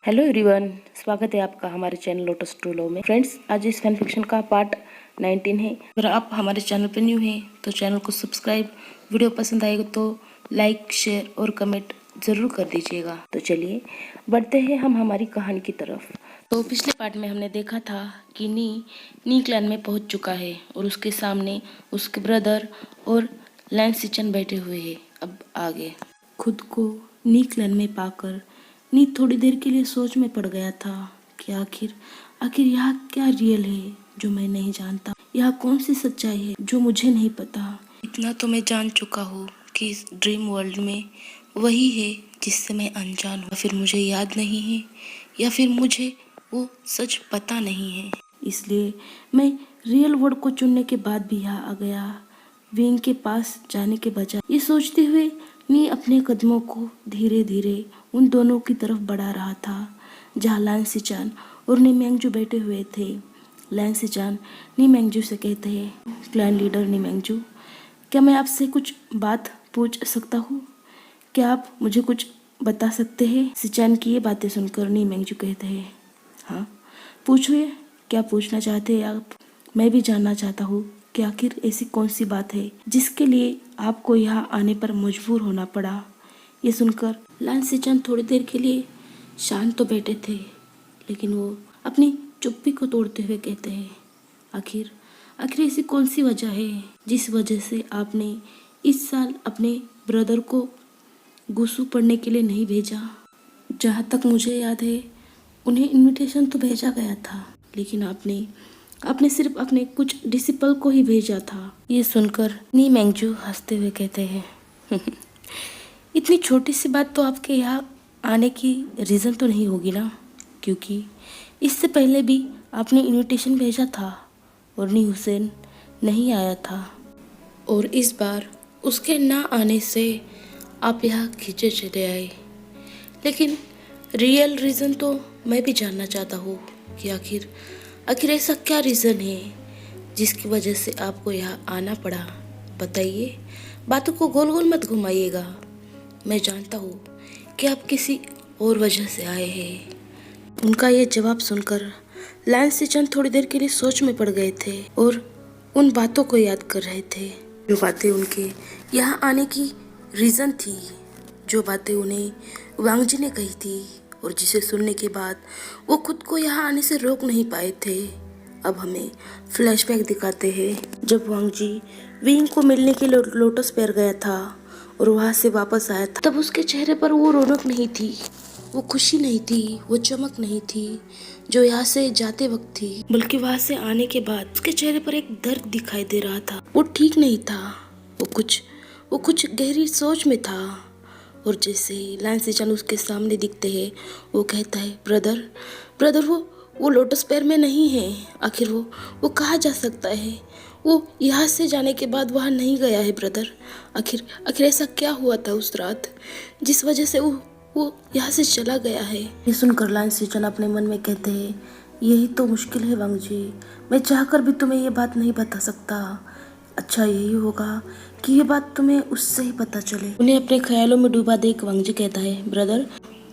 Hello everyone, स्वागत है आपका हमारे चैनल लोटस टू लव में। फ्रेंड्स, आज इस फैन फिक्शन का पार्ट 19 है। अगर आप हमारे चैनल पर न्यू हैं तो चैनल को सब्सक्राइब, वीडियो पसंद आएगा तो लाइक, शेयर और कमेंट ज़रूर कर दीजिएगा। तो चलिए बढ़ते हैं हम हमारी कहानी की तरफ। तो पिछले पार्ट में हमने देखा था कि नी क्लैन में पहुंच चुका है और उसके सामने उसके ब्रदर और लैंस सिचन बैठे हुए हैं। अब आगे खुद को नी क्लैन में पाकर नी थोड़ी देर के लिए सोच में पड़ गया था कि आखिर यह क्या रियल है जो मैं नहीं जानता। यह कौन सी सच्चाई है जो मुझे नहीं पता। इतना तो मैं जान चुका हूँ कि इस ड्रीम वर्ल्ड में वही है जिससे मैं अनजान हूँ। फिर मुझे याद नहीं है या फिर मुझे वो सच पता नहीं है। इसलिए मैं रियल वर्ल्ड को चुनने के बाद भी यहाँ आ गया, विंग के पास जाने के बजाय। ये सोचते हुए नी अपने कदमों को धीरे धीरे उन दोनों की तरफ बढ़ा रहा था जहाँ लैंस सिचान और नी मैंगजू बैठे हुए थे। लैंस सिचान नी मैंगजू से कहते हैं, क्लैन लीडर नी मैंगजू, क्या मैं आपसे कुछ बात पूछ सकता हूँ? क्या आप मुझे कुछ बता सकते हैं? सिचान की ये बातें सुनकर नी मैंगजू कहते हैं, हाँ पूछिए, क्या पूछना चाहते हैं आप? मैं भी जानना चाहता हूँ कि आखिर ऐसी कौन सी बात है जिसके लिए आपको यहाँ आने पर मजबूर होना पड़ा। ये सुनकर लैंस सिचान थोड़ी देर के लिए शांत तो बैठे थे, लेकिन वो अपनी चुप्पी को तोड़ते हुए कहते हैं, आखिर ऐसी कौन सी वजह है जिस वजह से आपने इस साल अपने ब्रदर को गुसू पढ़ने के लिए नहीं भेजा? जहाँ तक मुझे याद है उन्हें इनविटेशन तो भेजा गया था, लेकिन आपने सिर्फ अपने कुछ डिसिपल को ही भेजा था। ये सुनकर नी मैंगजू हंसते हुए कहते हैं, इतनी छोटी सी बात तो आपके यहाँ आने की रीज़न तो नहीं होगी ना, क्योंकि इससे पहले भी आपने इनविटेशन भेजा था और नी हुसैन नहीं आया था, और इस बार उसके ना आने से आप यहाँ खींचे चले आए। लेकिन रियल रीज़न तो मैं भी जानना चाहता हूँ कि आखिर ऐसा क्या रीज़न है जिसकी वजह से आपको यहाँ आना पड़ा। बताइए, बातों को गोल गोल मत घुमाइएगा। मैं जानता हूँ कि आप किसी और वजह से आए हैं। उनका ये जवाब सुनकर लैंस सिचन थोड़ी देर के लिए सोच में पड़ गए थे और उन बातों को याद कर रहे थे जो बातें उनके यहाँ आने की रीज़न थी, जो बातें उन्हें वांगजी ने कही थी और जिसे सुनने के बाद वो खुद को यहाँ आने से रोक नहीं पाए थे। अब हमें फ्लैशबैक दिखाते हैं जब वांगजी विंग को मिलने के लिए लोटस पेर गया था और वहाँ से वापस आया था। तब उसके चेहरे पर वो रौनक नहीं थी, वो खुशी नहीं थी, वो चमक नहीं थी जो यहाँ से जाते वक्त थी, बल्कि वहाँ से आने के बाद उसके चेहरे पर एक दर्द दिखाई दे रहा था। वो ठीक नहीं था, वो कुछ गहरी सोच में था। और जैसे ही लैंस सिचन उसके सामने दिखते हैं, वो कहता है, ब्रदर वो लोटस पेर में नहीं है। आखिर वो कहाँ जा सकता है? वो यहाँ से जाने के बाद वहाँ नहीं गया है ब्रदर। आखिर ऐसा क्या हुआ था उस रात जिस वजह से वो यहाँ से चला गया है? ये सुनकर लैंस सिचन अपने मन में कहते हैं, यही तो मुश्किल है वांगजी, मैं चाहकर भी तुम्हें ये बात नहीं बता सकता। अच्छा यही होगा कि ये बात तुम्हें उससे ही पता चले। उन्हें अपने ख्यालों में डूबा देख वांगजी कहता है, ब्रदर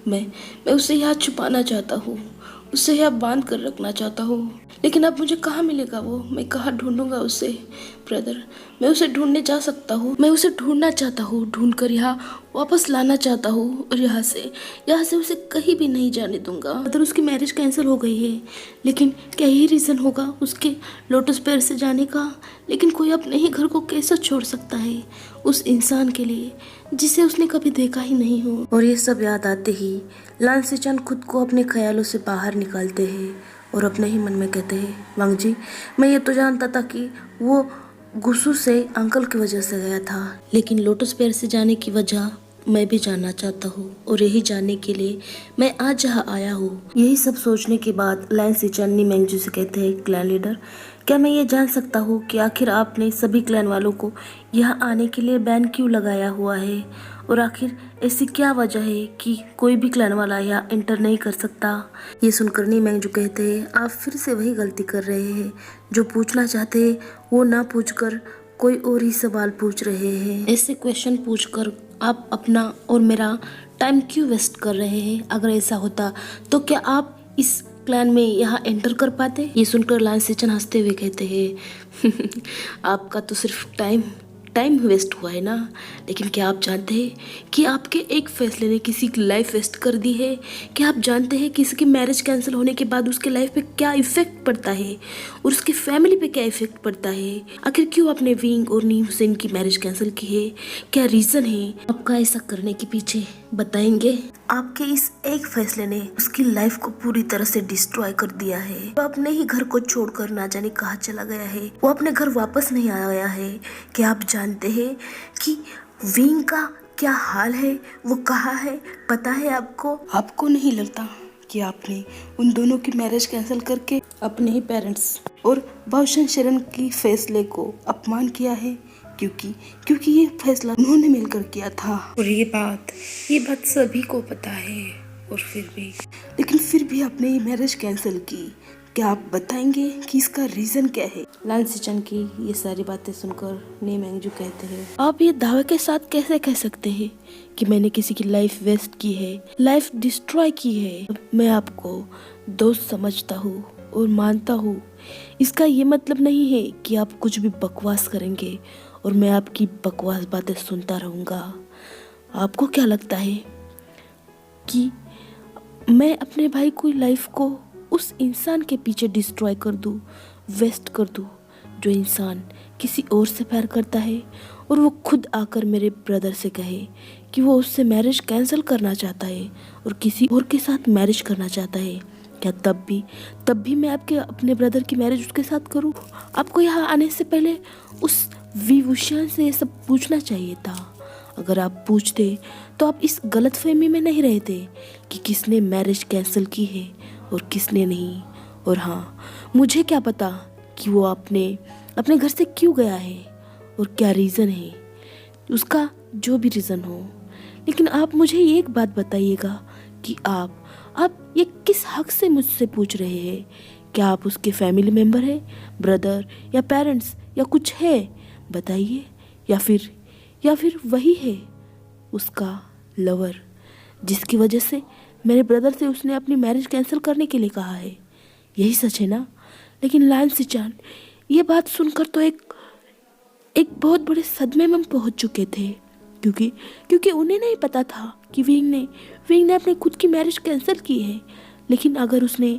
मैं उससे यहाँ छुपाना चाहता हूँ, उससे यहाँ बांध कर रखना चाहता हूँ, लेकिन अब मुझे कहाँ मिलेगा वो? मैं कहाँ ढूंढूंगा उसे? ब्रदर मैं उसे ढूंढने जा सकता हूँ, मैं उसे ढूंढना चाहता हूँ, ढूंढ कर यहाँ वापस लाना चाहता हूँ और यहाँ से उसे कहीं भी नहीं जाने दूंगा। ब्रदर उसकी मैरिज कैंसिल हो गई है, लेकिन क्या यही रीज़न होगा उसके लोटस पेर से जाने का? लेकिन कोई अपने ही घर को कैसे छोड़ सकता है उस इंसान के लिए जिसे उसने कभी देखा ही नहीं हो? और ये सब याद आते ही लैंस सिचन खुद को अपने ख्यालों से बाहर निकालते हैं और अपने ही मन में कहते हैं, वांगजी मैं ये तो जानता था कि वो गुस्सू से अंकल की वजह से गया था, लेकिन लोटस पेर से जाने की वजह मैं भी जानना चाहता हूँ और यही जानने के लिए मैं आज यहाँ आया हूँ। यही सब सोचने के बाद लैंस सिचन नी मैंगजू से कहते हैं, क्लैन लीडर क्या मैं ये जान सकता हूँ कि आखिर आपने सभी क्लैन वालों को यहाँ आने के लिए बैन क्यों लगाया हुआ है, और आखिर ऐसी क्या वजह है कि कोई भी क्लैन वाला यहाँ एंटर नहीं कर सकता? ये सुनकर नी मैंगजू कहते हैं, आप फिर से वही गलती कर रहे हैं, जो पूछना चाहते हैं वो ना पूछकर कोई और ही सवाल पूछ रहे हैं। ऐसे क्वेश्चन पूछकर आप अपना और मेरा टाइम क्यों वेस्ट कर रहे हैं? अगर ऐसा होता तो क्या आप इस प्लान में यहाँ एंटर कर पाते? ये सुनकर लान सेचन हंसते हुए कहते हैं आपका तो सिर्फ टाइम वेस्ट हुआ है ना, लेकिन क्या आप जानते हैं कि आपके एक फैसले ने किसी की लाइफ वेस्ट कर दी है? क्या आप जानते हैं किसी की मैरिज कैंसिल होने के बाद उसके लाइफ पे क्या इफेक्ट पड़ता है और उसकी फैमिली पे क्या इफेक्ट पड़ता है? आखिर क्यों आपने विंग और नीम हुसैन की मैरिज कैंसिल की है? क्या रीजन है आपका ऐसा करने के पीछे? बताएंगे। आपके इस एक फैसले ने उसकी लाइफ को पूरी तरह से डिस्ट्रॉय कर दिया है। वो अपने ही घर को छोड़कर ना जाने कहाँ चला गया है, वो अपने घर वापस नहीं आया है। क्या आप जानते हैं कि विंग का क्या हाल है, वो कहाँ है? पता है आपको? आपको नहीं लगता कि आपने उन दोनों की मैरिज कैंसिल करके अपने ही पेरेंट्स और भूषण शरण की फैसले को अपमान किया है? क्योंकि ये फैसला उन्होंने मिलकर किया था और ये बात सभी को पता है। और फिर भी आपने ये मैरिज कैंसिल की। क्या आप बताएंगे कि इसका रीजन क्या है? लान सिचन की ये सारी बातें सुनकर ने मैंगजू कहते हैं, आप ये दावे के साथ कैसे कह सकते हैं कि मैंने किसी की लाइफ वेस्ट की है, लाइफ डिस्ट्रॉय की है? मैं आपको दोस्त समझता हूँ और मानता हूँ। इसका ये मतलब नहीं है कि आप कुछ भी बकवास करेंगे और मैं आपकी बकवास बातें सुनता रहूँगा। आपको क्या लगता है कि मैं अपने भाई की लाइफ को उस इंसान के पीछे डिस्ट्रॉय कर दूँ, वेस्ट कर दूँ, जो इंसान किसी और से प्यार करता है और वो खुद आकर मेरे ब्रदर से कहे कि वो उससे मैरिज कैंसिल करना चाहता है और किसी और के साथ मैरिज करना चाहता है? क्या तब भी मैं आपके अपने ब्रदर की मैरिज उसके साथ करूं? आपको यहाँ आने से पहले उस विभूषण से ये सब पूछना चाहिए था। अगर आप पूछते तो आप इस गलतफहमी में नहीं रहते कि किसने मैरिज कैंसिल की है और किसने नहीं। और हाँ, मुझे क्या पता कि वो अपने घर से क्यों गया है और क्या रीज़न है, उसका जो भी रीज़न हो। लेकिन आप मुझे एक बात बताइएगा कि आप ये किस हक से मुझसे पूछ रहे हैं? क्या आप उसके फैमिली मेंबर हैं, ब्रदर या पेरेंट्स या कुछ है? बताइए। या फिर वही है उसका लवर, जिसकी वजह से मेरे ब्रदर से उसने अपनी मैरिज कैंसिल करने के लिए कहा है? यही सच है ना? लेकिन लान सिचान ये बात सुनकर तो एक बहुत बड़े सदमे में पहुंच चुके थे, क्योंकि उन्हें नहीं पता था कि विंग ने अपनी खुद की मैरिज कैंसिल की है। लेकिन अगर उसने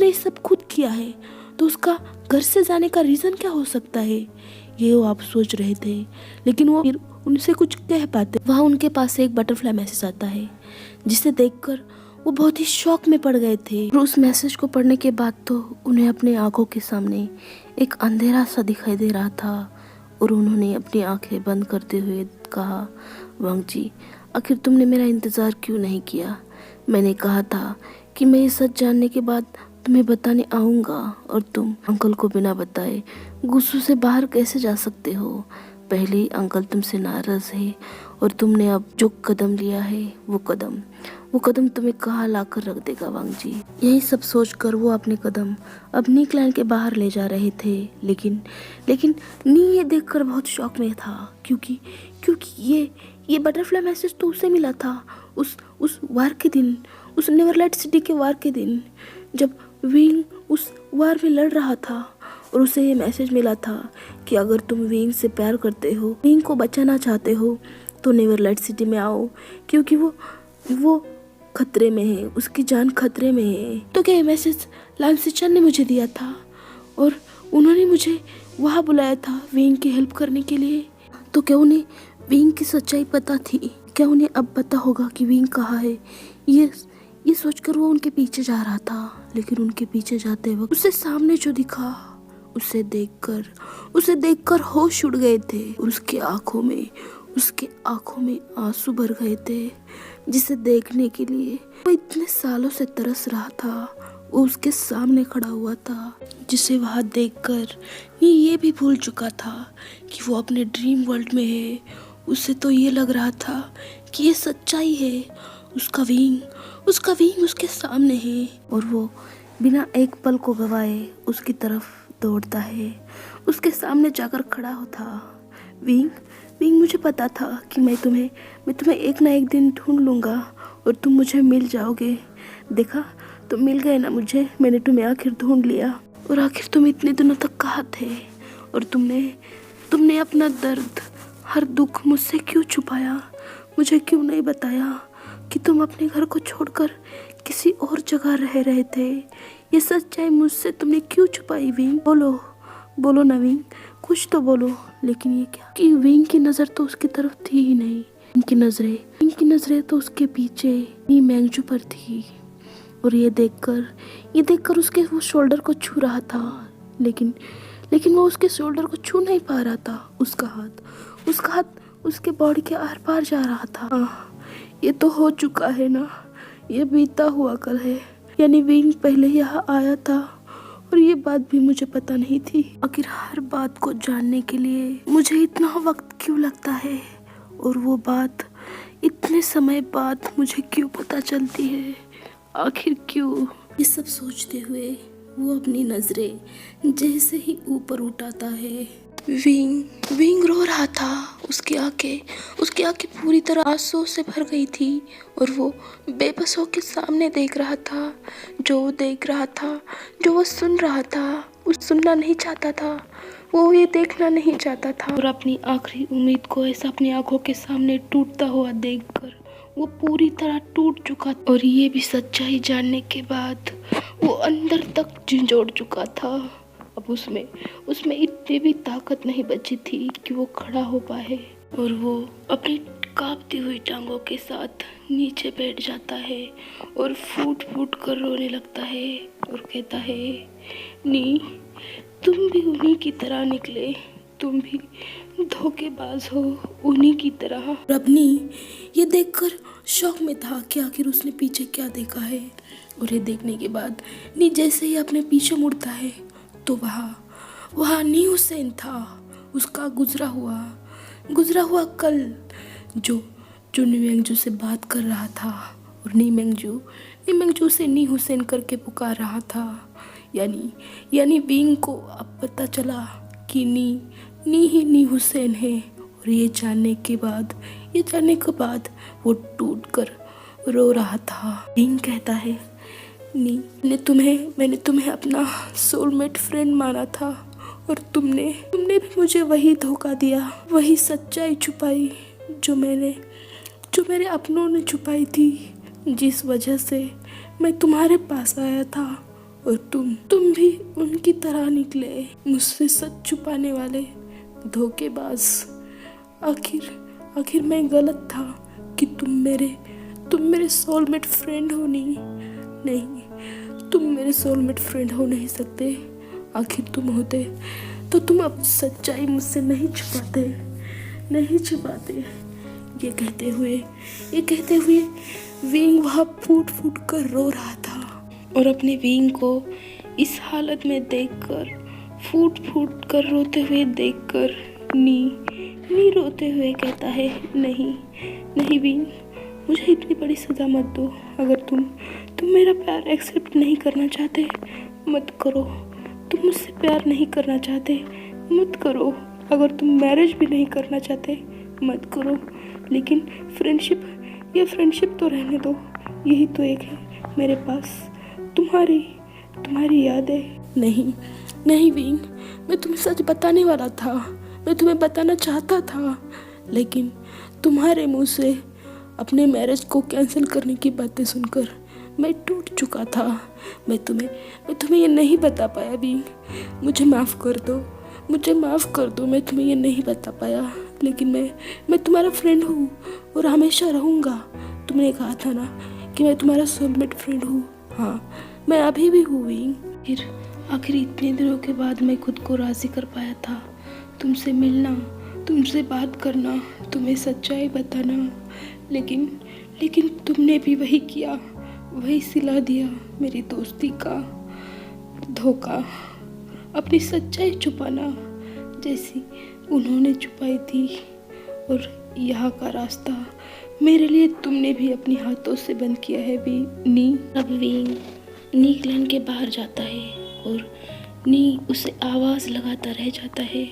ये सब खुद किया है तो उसका घर से जाने का रीज़न क्या हो सकता है? ये वो आप सोच रहे थे, लेकिन वो फिर उनसे कुछ कह पाते। वहाँ उनके पास एक बटरफ्लाई मैसेज आता है, जिसे देखकर वो बहुत ही शॉक में पड़ गए थे। और उस मैसेज को पढ़ने के बाद तो उन्हें अपने आंखों के सामने एक अंधेरा सा दिखाई दे रहा था और उन्होंने अपनी आंखें बंद करते हुए कहा, वांग जी, आखिर तुमने मेरा इंतज़ार क्यों नहीं किया? मैंने कहा था कि मैं ये सच जानने के बाद तुम्हें बताने आऊँगा और तुम अंकल को बिना बताए गुस्सों से बाहर कैसे जा सकते हो? पहले ही अंकल तुमसे नाराज़ है और तुमने अब जो कदम लिया है वो कदम तुम्हें कहाँ ला कर रख देगा वांग जी। यही सब सोचकर वो अपने कदम अपनी क्लाइंट के बाहर ले जा रहे थे। लेकिन नी ये देखकर बहुत शौक में था, क्योंकि ये बटरफ्लाई मैसेज तो उसे मिला था उस वार के दिन, उस नेवरलाइट सिटी के वार के दिन, जब विंग उस वार में लड़ रहा था। और उसे ये मैसेज मिला था कि अगर तुम विंग से प्यार करते हो, विंग को बचाना चाहते हो, तो नेवरलाइट सिटी में आओ, क्योंकि वो खतरे में है, उसकी जान खतरे में है। तो क्या ये मैसेज लान सिचन ने मुझे दिया था और उन्होंने मुझे वहाँ बुलाया था विंग की हेल्प करने के लिए? तो क्या उन्हें विंग की सच्चाई पता थी? क्या उन्हें अब पता होगा कि विंग कहाँ है? ये सोचकर वो उनके पीछे जा रहा था। लेकिन उनके पीछे जाते वक्त उसे सामने जो दिखा, उसे देखकर होश उड़ गए थे और उसके आंखों में आंसू भर गए थे, जिसे देखने के लिए वो इतने सालों से तरस रहा था। वो उसके सामने खड़ा हुआ था, जिसे वहां देखकर ये भी भूल चुका था कि वो अपने ड्रीम वर्ल्ड में है। उसे तो ये लग रहा था कि ये सच्चाई है, उसका विंग उसके सामने है और वो बिना एक पल को गवाए उसकी तरफ दौड़ता है, उसके सामने जाकर खड़ा होता। विंग, मुझे पता था कि मैं तुम्हें एक ना एक दिन ढूंढ लूँगा और तुम मुझे मिल जाओगे। देखा, तुम मिल गए ना मुझे। मैंने तुम्हें आखिर ढूंढ लिया। और आखिर तुम इतने दिनों तक कहाँ थे? और तुमने अपना दर्द, हर दुख मुझसे क्यों छुपाया? मुझे क्यों नहीं बताया कि तुम अपने घर को छोड़कर किसी और जगह रह रहे थे? ये सच्चाई मुझसे तुमने क्यों छुपाई विंग? बोलो ना विंग, कुछ तो बोलो। लेकिन ये क्या कि विंग की नज़र तो उसकी तरफ थी ही नहीं। विंग की नजरें तो उसके पीछे नी मैंगजू पर थी। और ये देखकर उसके वो शोल्डर को छू रहा था, लेकिन वो उसके शोल्डर को छू नहीं पा रहा था। उसका हाथ उसके बॉडी के आर पार जा रहा था। ये तो हो चुका है ना, ये बीता हुआ कल है। यानी विंग पहले यहाँ आया था और ये बात भी मुझे पता नहीं थी। आखिर हर बात को जानने के लिए मुझे इतना वक्त क्यों लगता है, और वो बात इतने समय बाद मुझे क्यों पता चलती है? आखिर क्यों? ये सब सोचते हुए वो अपनी नजरें जैसे ही ऊपर उठाता है, विंग रो रहा था। उसकी आंखें पूरी तरह आंसुओं से भर गई थी और वो बेबस होकर सामने देख रहा था। जो वो देख रहा था, जो वो सुन रहा था, वो सुनना नहीं चाहता था, वो ये देखना नहीं चाहता था। और अपनी आखिरी उम्मीद को ऐसा अपनी आंखों के सामने टूटता हुआ देखकर वो पूरी तरह टूट चुका। और ये भी सच्चाई जानने के बाद वो अंदर तक झंझोड़ चुका था। अब उसमें इतनी भी ताकत नहीं बची थी कि वो खड़ा हो पाए। और वो अपनी कांपती हुई टांगों के साथ नीचे बैठ जाता है और फूट फूट कर रोने लगता है और कहता है, नी, तुम भी उन्हीं की तरह निकले, तुम भी धोखेबाज हो उन्हीं की तरह। रबनी ये देखकर शौक में था कि आखिर उसने पीछे क्या देखा है। और ये देखने के बाद नी जैसे ही अपने पीछे मुड़ता है तो वहाँ नी हुसैन था। उसका गुजरा हुआ कल जो नी मैंगजू से बात कर रहा था। और नी मैंगजू से नी हुसैन करके पुकार रहा था। यानी विंग को अब पता चला कि नी ही नी हुसैन है। और ये जानने के बाद वो टूट कर रो रहा था। विंग कहता है, नी, मैंने तुम्हें अपना सोलमेट फ्रेंड माना था और तुमने भी मुझे वही धोखा दिया, वही सच्चाई छुपाई जो मेरे अपनों ने छुपाई थी, जिस वजह से मैं तुम्हारे पास आया था। और तुम भी उनकी तरह निकले, मुझसे सच छुपाने वाले धोखेबाज। आखिर मैं गलत था कि तुम मेरे सोलमेट फ्रेंड हो। नहीं, तुम मेरे सोलमेट फ्रेंड हो नहीं सकते। आखिर तुम होते तो तुम अब सच्चाई मुझसे नहीं छुपाते। ये कहते हुए विंग वहाँ फूट फूट कर रो रहा था। और अपने विंग को इस हालत में देखकर, फूट फूट कर रोते हुए देखकर नी रोते हुए कहता है, नहीं विंग, मुझे इतनी बड़ी सज़ा मत दो। अगर तुम मेरा प्यार एक्सेप्ट नहीं करना चाहते मत करो। तुम मुझसे प्यार नहीं करना चाहते मत करो। अगर तुम मैरिज भी नहीं करना चाहते मत करो। लेकिन फ्रेंडशिप तो रहने दो। यही तो एक है मेरे पास, तुम्हारी यादें। नहीं विंग, मैं तुम्हें सच बताने वाला था, मैं तुम्हें बताना चाहता था, लेकिन तुम्हारे मुंह से अपने मैरिज को कैंसिल करने की बातें सुनकर मैं टूट चुका था। मैं तुम्हें ये नहीं बता पाया विंग, मुझे माफ़ कर दो। मैं तुम्हें ये नहीं बता पाया, लेकिन मैं तुम्हारा फ्रेंड हूँ और हमेशा रहूँगा। तुमने कहा था ना कि मैं तुम्हारा सोलमेट फ्रेंड हूँ। हाँ, मैं अभी भी हूँ विंग। आखिर इतने दिनों के बाद मैं खुद को राज़ी कर पाया था तुमसे मिलना, तुमसे बात करना, तुम्हें सच्चाई बताना। लेकिन तुमने भी वही किया, वही सिला दिया मेरी दोस्ती का धोखा, अपनी सच्चाई छुपाना जैसी उन्होंने छुपाई थी। और यहाँ का रास्ता मेरे लिए तुमने भी अपने हाथों से बंद किया है भी नी। अब विंग नी क्लैन के बाहर जाता है और नी उसे आवाज़ लगाता रह जाता है,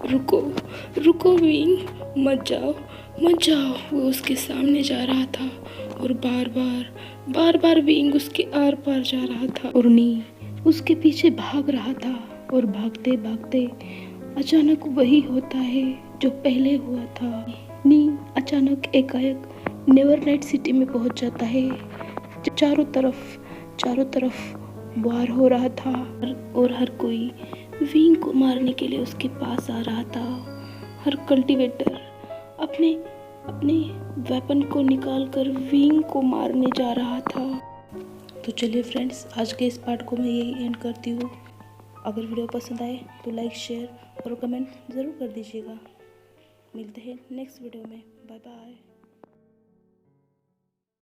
रुको विंग, मत जाओ मत जाओ। वो उसके सामने जा रहा था और बार बार विंग उसके आर पार जा रहा था और नी उसके पीछे भाग रहा था। और भागते भागते अचानक वही होता है जो पहले हुआ था। नी अचानक एकाएक नेवरनाइट सिटी में पहुंच जाता है। चारों तरफ वार हो रहा था और हर कोई विंग को मारने के लिए उसके पास आ रहा था। हर कल्टीवेटर अपने अपने वेपन को निकाल कर विंग को मारने जा रहा था। तो चलिए फ्रेंड्स, आज के इस पार्ट को मैं यही एंड करती हूँ। अगर वीडियो पसंद आए तो लाइक, शेयर और कमेंट ज़रूर कर दीजिएगा। मिलते हैं नेक्स्ट वीडियो में। Bye bye.